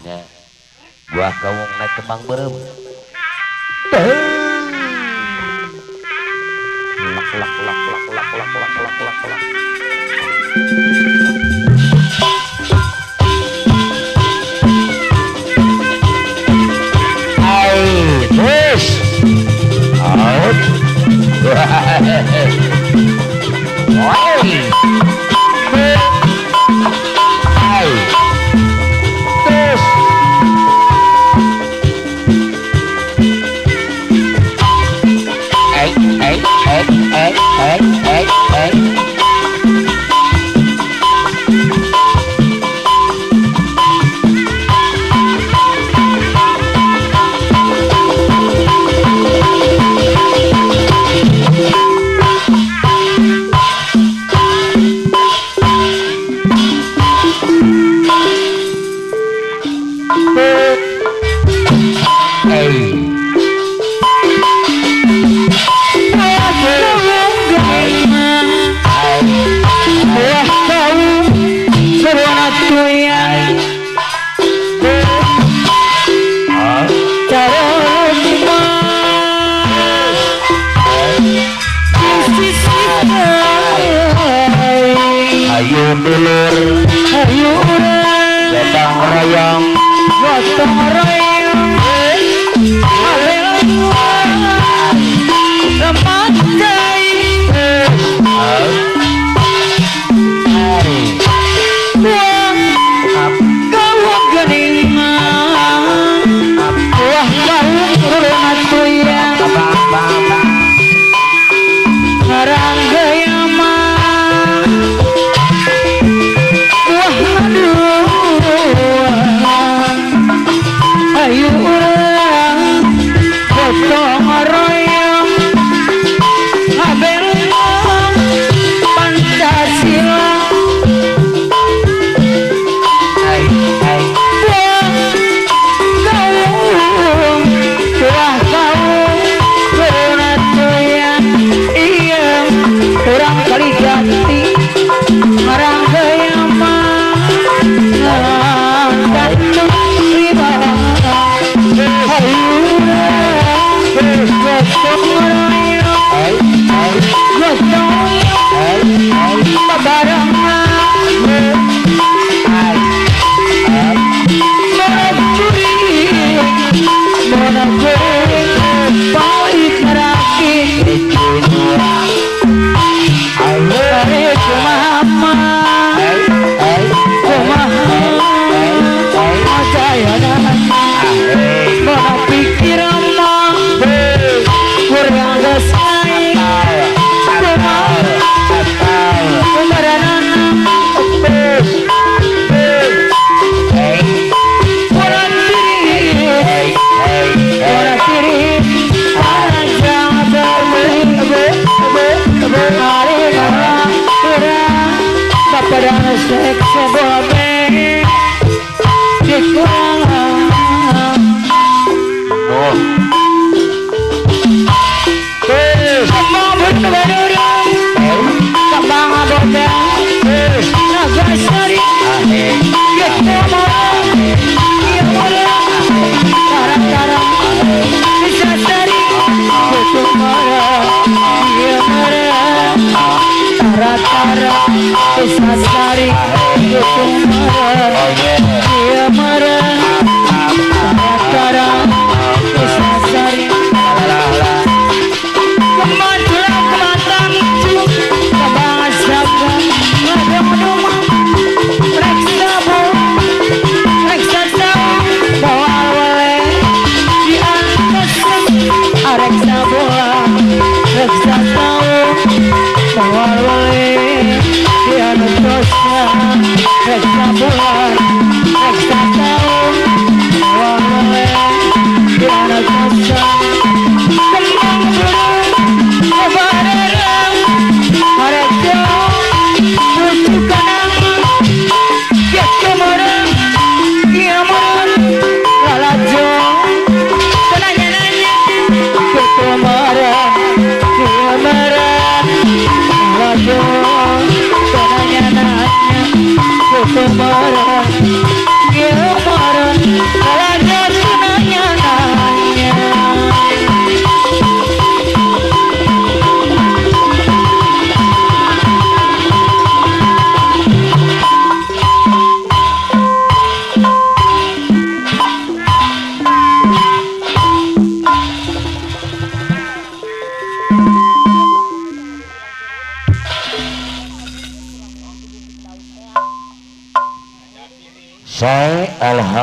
nya buah kawung naik kembang berem lak lak lak lak lak lak lak lak lak lak. Ay terus out Ay terus ayo dulur ayo gotong royong gotong royong remakai buang kawang gening buah kawang kurungan tuyang ngarang gayama ayo urang gotong royong ngabeleng Pancasila buah kawung kurungan tuyang iya urang kali ganti ngarang gayama gantung riba Sasari kutung marah dia marah tara sasari kemantulan kematang kabasa ngadem-demam reksa bawa wale di atas reksa bola reksa bawa wale anu tosnya reksa bulan reksa tahun wale anu tosnya kembang burung kebarang mereka lucu kanang ya kemarang ya marang lalajo nanya-nanya kemarang ya marang lalajo nanya-nanya kemarang selesai. Alhamdulillah.